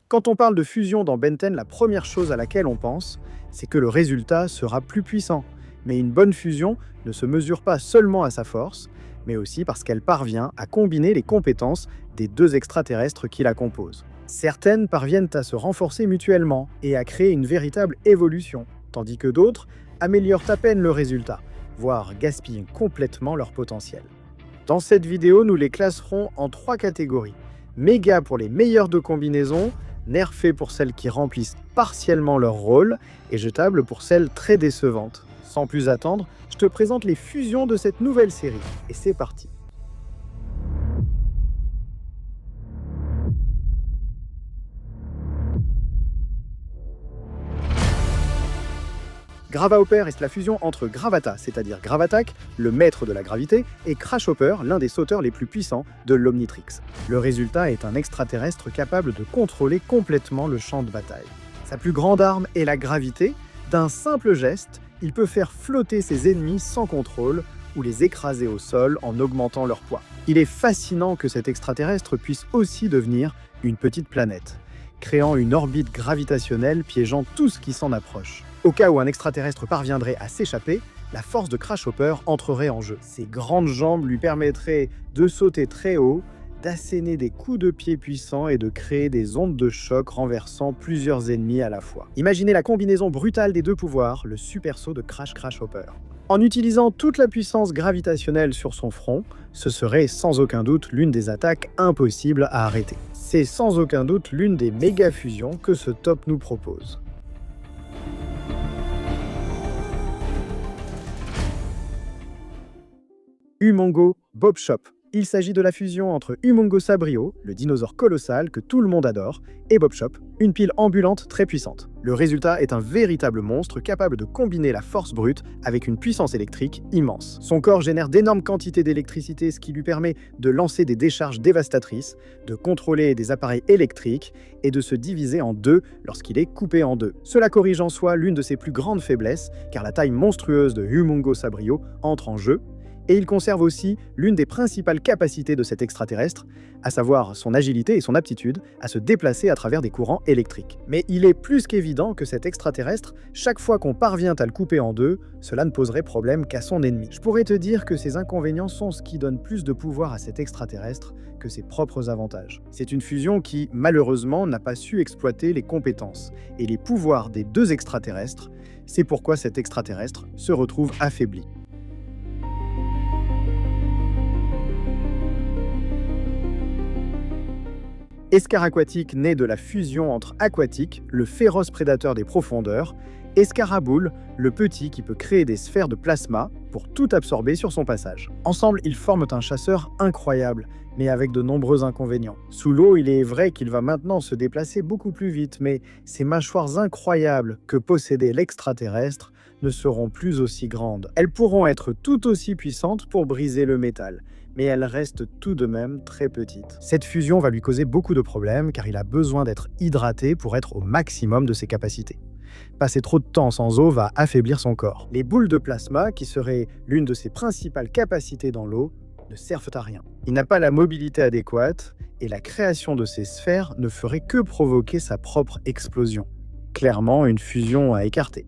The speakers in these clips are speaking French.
Quand on parle de fusion dans Ben 10, la première chose à laquelle on pense, c'est que le résultat sera plus puissant. Mais une bonne fusion ne se mesure pas seulement à sa force, mais aussi parce qu'elle parvient à combiner les compétences des deux extraterrestres qui la composent. Certaines parviennent à se renforcer mutuellement et à créer une véritable évolution, tandis que d'autres améliorent à peine le résultat, voire gaspillent complètement leur potentiel. Dans cette vidéo, nous les classerons en 3 catégories. Méga pour les meilleures de combinaisons, nerfées pour celles qui remplissent partiellement leur rôle, et jetables pour celles très décevantes. Sans plus attendre, je te présente les fusions de cette nouvelle série, et c'est parti. Gravahopper est la fusion entre Gravata, c'est-à-dire Gravatak, le maître de la gravité, et Crashhopper, l'un des sauteurs les plus puissants de l'Omnitrix. Le résultat est un extraterrestre capable de contrôler complètement le champ de bataille. Sa plus grande arme est la gravité. D'un simple geste, il peut faire flotter ses ennemis sans contrôle ou les écraser au sol en augmentant leur poids. Il est fascinant que cet extraterrestre puisse aussi devenir une petite planète, créant une orbite gravitationnelle piégeant tout ce qui s'en approche. Au cas où un extraterrestre parviendrait à s'échapper, la force de Crashhopper entrerait en jeu. Ses grandes jambes lui permettraient de sauter très haut, d'asséner des coups de pied puissants et de créer des ondes de choc renversant plusieurs ennemis à la fois. Imaginez la combinaison brutale des deux pouvoirs, le super saut de Crashhopper. En utilisant toute la puissance gravitationnelle sur son front, ce serait sans aucun doute l'une des attaques impossibles à arrêter. C'est sans aucun doute l'une des méga fusions que ce top nous propose. Humongo Bobshop. Il s'agit de la fusion entre Humongo Sabrio, le dinosaure colossal que tout le monde adore, et Bobshop, une pile ambulante très puissante. Le résultat est un véritable monstre capable de combiner la force brute avec une puissance électrique immense. Son corps génère d'énormes quantités d'électricité, ce qui lui permet de lancer des décharges dévastatrices, de contrôler des appareils électriques et de se diviser en deux lorsqu'il est coupé en deux. Cela corrige en soi l'une de ses plus grandes faiblesses, car la taille monstrueuse de Humongo Sabrio entre en jeu, et il conserve aussi l'une des principales capacités de cet extraterrestre, à savoir son agilité et son aptitude à se déplacer à travers des courants électriques. Mais il est plus qu'évident que cet extraterrestre, chaque fois qu'on parvient à le couper en deux, cela ne poserait problème qu'à son ennemi. Je pourrais te dire que ces inconvénients sont ce qui donne plus de pouvoir à cet extraterrestre que ses propres avantages. C'est une fusion qui, malheureusement, n'a pas su exploiter les compétences et les pouvoirs des deux extraterrestres. C'est pourquoi cet extraterrestre se retrouve affaibli. Escaraquatique naît de la fusion entre Aquatique, le féroce prédateur des profondeurs, et Scaraboule, le petit qui peut créer des sphères de plasma pour tout absorber sur son passage. Ensemble, ils forment un chasseur incroyable, mais avec de nombreux inconvénients. Sous l'eau, il est vrai qu'il va maintenant se déplacer beaucoup plus vite, mais ces mâchoires incroyables que possédait l'extraterrestre ne seront plus aussi grandes. Elles pourront être tout aussi puissantes pour briser le métal, mais elle reste tout de même très petite. Cette fusion va lui causer beaucoup de problèmes car il a besoin d'être hydraté pour être au maximum de ses capacités. Passer trop de temps sans eau va affaiblir son corps. Les boules de plasma, qui seraient l'une de ses principales capacités dans l'eau, ne servent à rien. Il n'a pas la mobilité adéquate et la création de ces sphères ne ferait que provoquer sa propre explosion. Clairement, une fusion à écarter.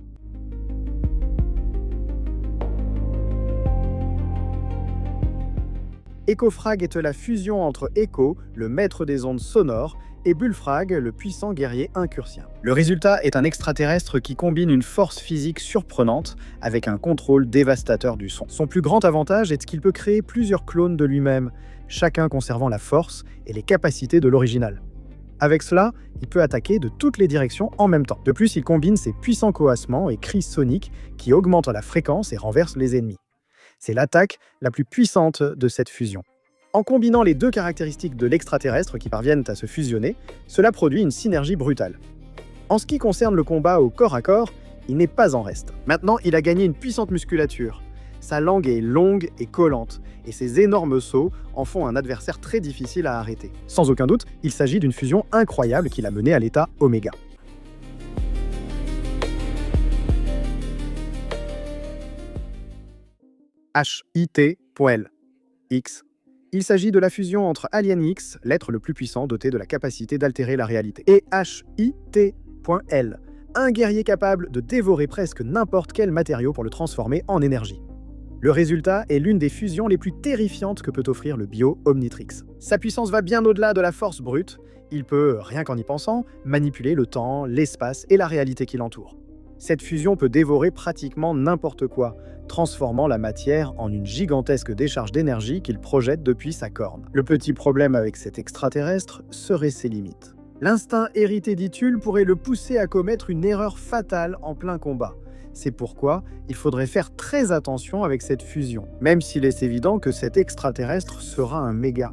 Echofrag est la fusion entre Echo, le maître des ondes sonores, et Bullfrag, le puissant guerrier incursien. Le résultat est un extraterrestre qui combine une force physique surprenante avec un contrôle dévastateur du son. Son plus grand avantage est qu'il peut créer plusieurs clones de lui-même, chacun conservant la force et les capacités de l'original. Avec cela, il peut attaquer de toutes les directions en même temps. De plus, il combine ses puissants coassements et cris soniques qui augmentent la fréquence et renversent les ennemis. C'est l'attaque la plus puissante de cette fusion. En combinant les deux caractéristiques de l'extraterrestre qui parviennent à se fusionner, cela produit une synergie brutale. En ce qui concerne le combat au corps à corps, il n'est pas en reste. Maintenant, il a gagné une puissante musculature. Sa langue est longue et collante, et ses énormes sauts en font un adversaire très difficile à arrêter. Sans aucun doute, il s'agit d'une fusion incroyable qui l'a mené à l'état Oméga. HIT.L X Il s'agit de la fusion entre Alien X, l'être le plus puissant doté de la capacité d'altérer la réalité, et HIT.L, un guerrier capable de dévorer presque n'importe quel matériau pour le transformer en énergie. Le résultat est l'une des fusions les plus terrifiantes que peut offrir le Bio Omnitrix. Sa puissance va bien au-delà de la force brute. Il peut, rien qu'en y pensant, manipuler le temps, l'espace et la réalité qui l'entoure. Cette fusion peut dévorer pratiquement n'importe quoi, transformant la matière en une gigantesque décharge d'énergie qu'il projette depuis sa corne. Le petit problème avec cet extraterrestre serait ses limites. L'instinct hérité d'Itull pourrait le pousser à commettre une erreur fatale en plein combat. C'est pourquoi il faudrait faire très attention avec cette fusion, même s'il est évident que cet extraterrestre sera un méga.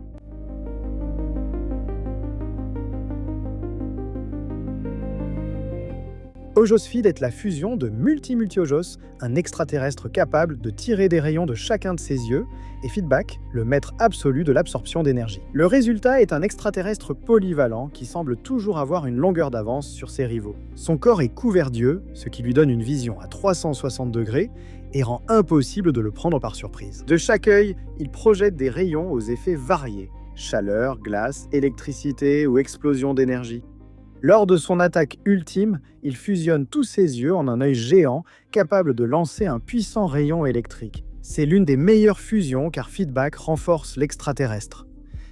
Ojos-Feed est la fusion de Multi-Ojos, un extraterrestre capable de tirer des rayons de chacun de ses yeux, et Feedback, le maître absolu de l'absorption d'énergie. Le résultat est un extraterrestre polyvalent qui semble toujours avoir une longueur d'avance sur ses rivaux. Son corps est couvert d'yeux, ce qui lui donne une vision à 360 degrés et rend impossible de le prendre par surprise. De chaque œil, il projette des rayons aux effets variés: chaleur, glace, électricité ou explosion d'énergie. Lors de son attaque ultime, il fusionne tous ses yeux en un œil géant capable de lancer un puissant rayon électrique. C'est l'une des meilleures fusions car Feedback renforce l'extraterrestre.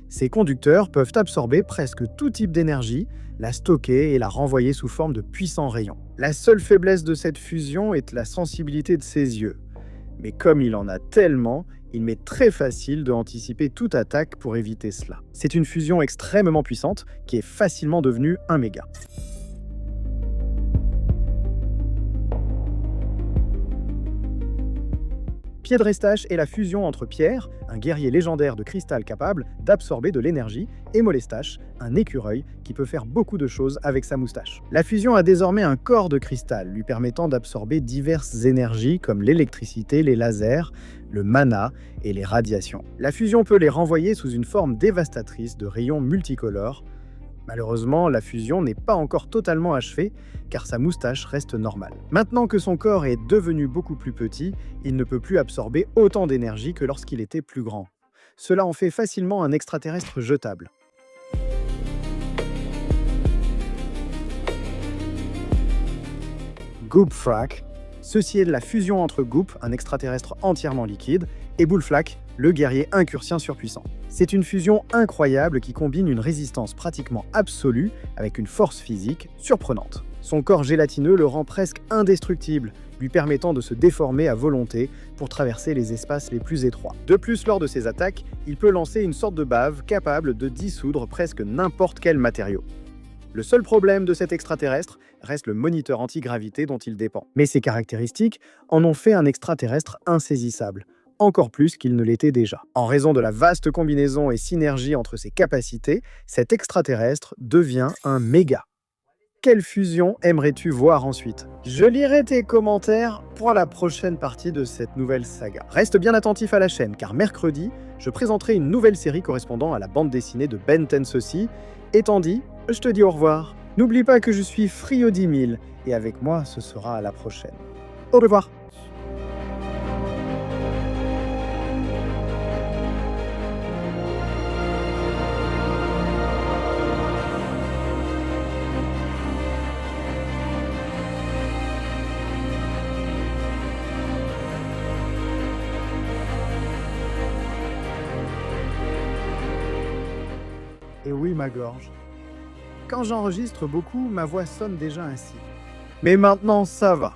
Ces conducteurs peuvent absorber presque tout type d'énergie, la stocker et la renvoyer sous forme de puissants rayons. La seule faiblesse de cette fusion est la sensibilité de ses yeux. Mais comme il en a tellement, il m'est très facile de anticiper toute attaque pour éviter cela. C'est une fusion extrêmement puissante qui est facilement devenue un méga. Piedrestache est la fusion entre Pierre, un guerrier légendaire de cristal capable d'absorber de l'énergie, et Molestache, un écureuil qui peut faire beaucoup de choses avec sa moustache. La fusion a désormais un corps de cristal lui permettant d'absorber diverses énergies comme l'électricité, les lasers, le mana et les radiations. La fusion peut les renvoyer sous une forme dévastatrice de rayons multicolores. Malheureusement, la fusion n'est pas encore totalement achevée, car sa moustache reste normale. Maintenant que son corps est devenu beaucoup plus petit, il ne peut plus absorber autant d'énergie que lorsqu'il était plus grand. Cela en fait facilement un extraterrestre jetable. Goopfrak. Ceci est de la fusion entre Goop, un extraterrestre entièrement liquide, et Bullflak, le guerrier incursion surpuissant. C'est une fusion incroyable qui combine une résistance pratiquement absolue avec une force physique surprenante. Son corps gélatineux le rend presque indestructible, lui permettant de se déformer à volonté pour traverser les espaces les plus étroits. De plus, lors de ses attaques, il peut lancer une sorte de bave capable de dissoudre presque n'importe quel matériau. Le seul problème de cet extraterrestre reste le moniteur antigravité dont il dépend. Mais ses caractéristiques en ont fait un extraterrestre insaisissable, encore plus qu'il ne l'était déjà. En raison de la vaste combinaison et synergie entre ses capacités, cet extraterrestre devient un méga. Quelle fusion aimerais-tu voir ensuite? Je lirai tes commentaires pour la prochaine partie de cette nouvelle saga. Reste bien attentif à la chaîne, car mercredi, je présenterai une nouvelle série correspondant à la bande dessinée de Ben Tensosi. Étant dit, je te dis au revoir. N'oublie pas que je suis Frio 10 000, et avec moi, ce sera à la prochaine. Au revoir. Et oui, ma gorge. Quand j'enregistre beaucoup, ma voix sonne déjà ainsi. Mais maintenant, ça va.